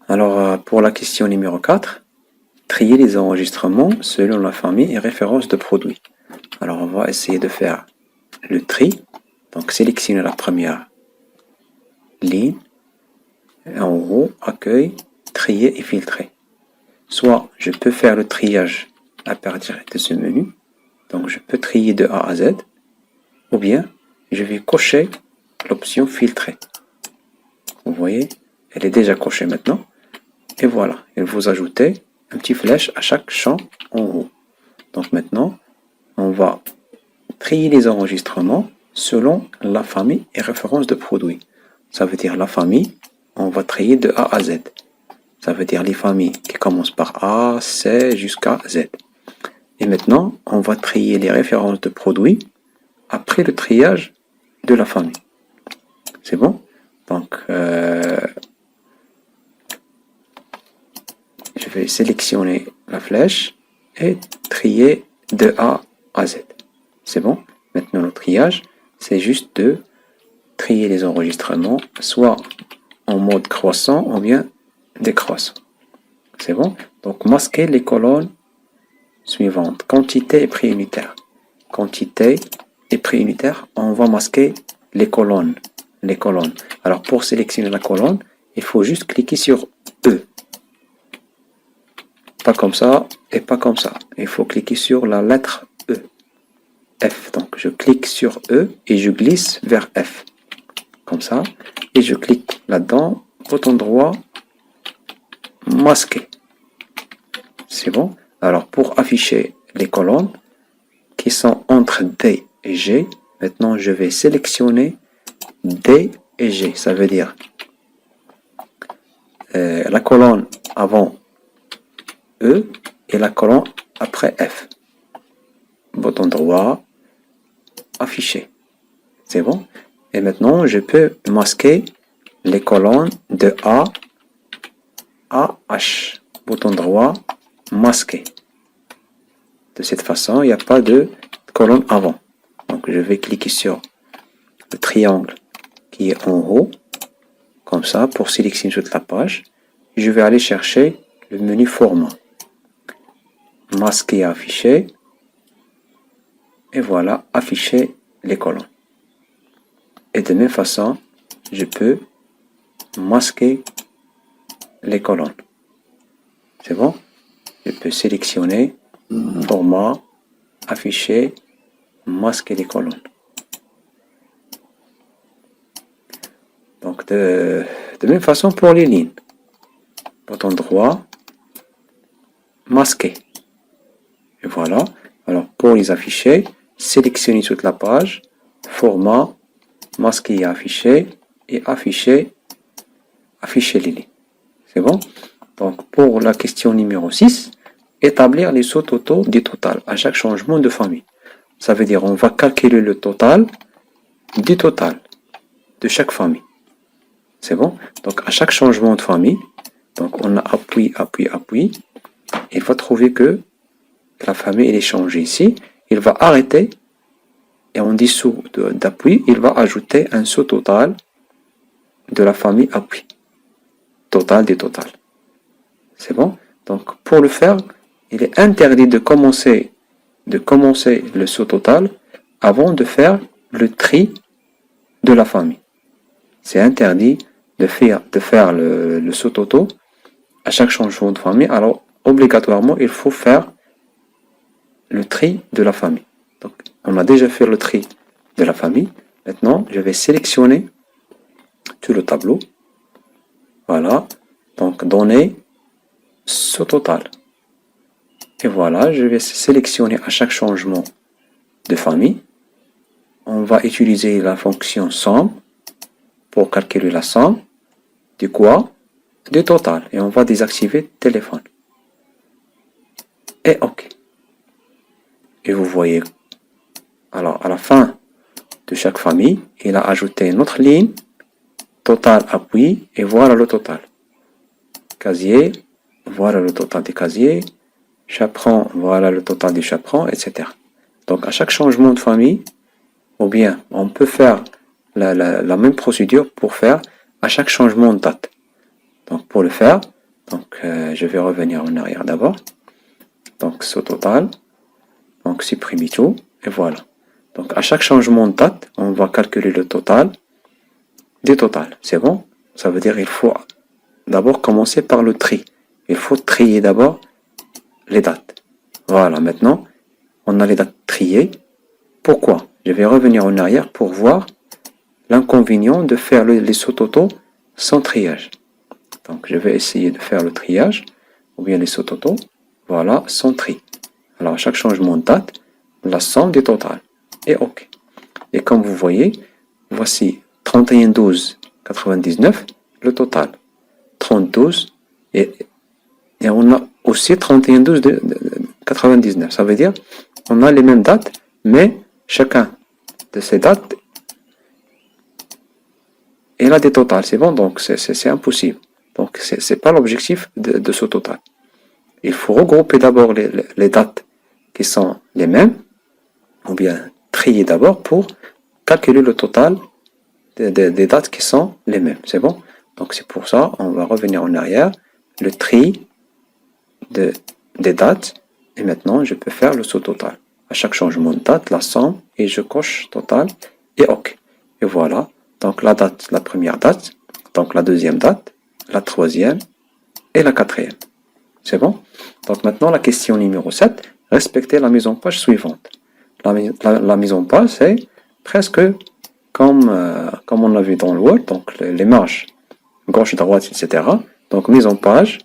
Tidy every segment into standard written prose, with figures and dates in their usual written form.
Alors, pour la question numéro 4, trier les enregistrements selon la famille et référence de produits. Alors, on va essayer de faire le tri. Donc, sélectionner la première ligne. Et en haut, accueil, trier et filtrer. Soit je peux faire le triage à partir de ce menu. Donc, je peux trier de A à Z. Ou bien, je vais cocher l'option filtrer. Vous voyez, elle est déjà cochée maintenant. Et voilà, et vous ajoutez un petit flèche à chaque champ en haut. Donc maintenant, on va trier les enregistrements selon la famille et référence de produits. Ça veut dire la famille, on va trier de A à Z. Ça veut dire les familles qui commencent par A, C jusqu'à Z. Et maintenant, on va trier les références de produits après le triage de la famille. C'est bon? Donc, je vais sélectionner la flèche et trier de A à Z. C'est bon? Maintenant, le triage, c'est juste de trier les enregistrements, soit en mode croissant ou bien décroissant. C'est bon? Donc, masquer les colonnes suivantes. Quantité et prix unitaire. Quantité et prix unitaire, on va masquer les colonnes. Les colonnes. Alors, pour sélectionner la colonne, il faut juste cliquer sur E. Pas comme ça et pas comme ça. Il faut cliquer sur la lettre E. F. Donc, je clique sur E et je glisse vers F. Comme ça. Et je clique là-dedans. Bouton droit. Masquer. C'est bon? Alors, pour afficher les colonnes qui sont entre D et G, maintenant, je vais sélectionner D et G. Ça veut dire la colonne avant E et la colonne après F. Bouton droit, afficher. C'est bon? Et maintenant, je peux masquer les colonnes de A à H. Bouton droit, masquer. De cette façon, il n'y a pas de colonne avant. Donc, je vais cliquer sur le triangle qui est en haut, comme ça, pour sélectionner toute la page. Je vais aller chercher le menu format. Masquer et afficher. Et voilà, afficher les colonnes. Et de même façon, je peux masquer les colonnes. C'est bon? Je peux sélectionner, format, afficher, masquer les colonnes. Donc, de même façon pour les lignes. Bouton droit, masquer. Et voilà. Alors, pour les afficher, sélectionnez toute la page, format, masquer et afficher les lignes. C'est bon? Donc, pour la question numéro 6, établir les sauts totaux du total à chaque changement de famille. Ça veut dire on va calculer le total du total de chaque famille. C'est bon? Donc, à chaque changement de famille, donc on a appui, appui, appui, il va trouver que la famille elle est changée ici. Il va arrêter et en dessous d'appui, il va ajouter un saut total de la famille appui. Total des totales. C'est bon? Donc, pour le faire, il est interdit de commencer le saut total avant de faire le tri de la famille. C'est interdit de faire le saut auto à chaque changement de famille. Alors, obligatoirement, il faut faire le tri de la famille. Donc, on a déjà fait le tri de la famille. Maintenant, je vais sélectionner tout le tableau. Voilà. Donc, donner saut total. Et voilà, je vais sélectionner à chaque changement de famille. On va utiliser la fonction somme pour calculer la somme du quoi? Du total. Et on va désactiver téléphone. Et OK. Et vous voyez, alors à la fin de chaque famille, il a ajouté une autre ligne, total appui, et voilà le total. Casier, voilà le total des casiers. Chaperon, voilà le total des chaperons, etc. Donc à chaque changement de famille, ou bien on peut faire la même procédure pour faire à chaque changement de date. Donc pour le faire, Donc, je vais revenir en arrière d'abord. Donc, ce total. Donc, supprimer tout. Et voilà. Donc, à chaque changement de date, on va calculer le total du total. C'est bon? Ça veut dire qu'il faut d'abord commencer par le tri. Il faut trier d'abord les dates. Voilà, maintenant, on a les dates triées. Pourquoi? Je vais revenir en arrière pour voir l'inconvénient de faire les sauts totaux sans triage. Donc, je vais essayer de faire le triage, ou bien les sauts totaux, voilà, sans tri. Alors, à chaque changement de date, la somme des totales. Et OK. Et comme vous voyez, voici 31,12,99, le total. 32, et on a aussi 31,12,99. Ça veut dire on a les mêmes dates, mais chacun de ces dates, il a des totales. C'est bon, donc c'est impossible. Donc, c'est pas l'objectif de ce total. Il faut regrouper d'abord les dates qui sont les mêmes, ou bien trier d'abord pour calculer le total des dates qui sont les mêmes. C'est bon? Donc, c'est pour ça, on va revenir en arrière, le tri des dates, et maintenant, je peux faire le saut total. À chaque changement de date, la somme, et je coche total, et OK. Et voilà. Donc, la date, la première date, donc la deuxième date, la troisième et la quatrième. C'est bon? Donc, maintenant, la question numéro 7, respecter la mise en page suivante. La mise en page, c'est presque comme on l'a vu dans le Word, donc les marges gauche, droite, etc. Donc, mise en page,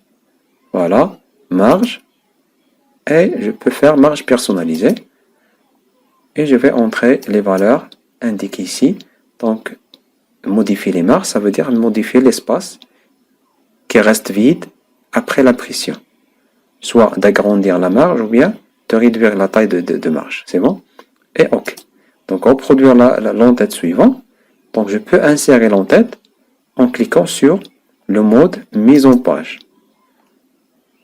voilà, marge, et je peux faire marge personnalisée, et je vais entrer les valeurs indiquées ici. Donc, modifier les marges, ça veut dire modifier l'espace qui reste vide après l'impression. Soit d'agrandir la marge ou bien de réduire la taille de marge. C'est bon? Et OK. Donc, reproduire l'entête suivante. Donc, je peux insérer l'entête en cliquant sur le mode mise en page.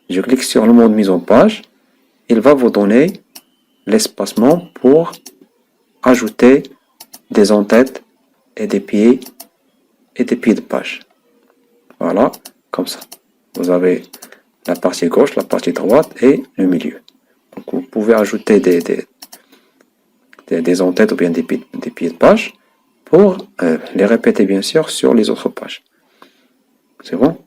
Je clique sur le mode mise en page. Il va vous donner l'espacement pour ajouter des entêtes et des pieds de page. Voilà, comme ça. Vous avez la partie gauche, la partie droite et le milieu. Donc, vous pouvez ajouter des entêtes ou bien des pieds de page pour les répéter bien sûr sur les autres pages. C'est bon?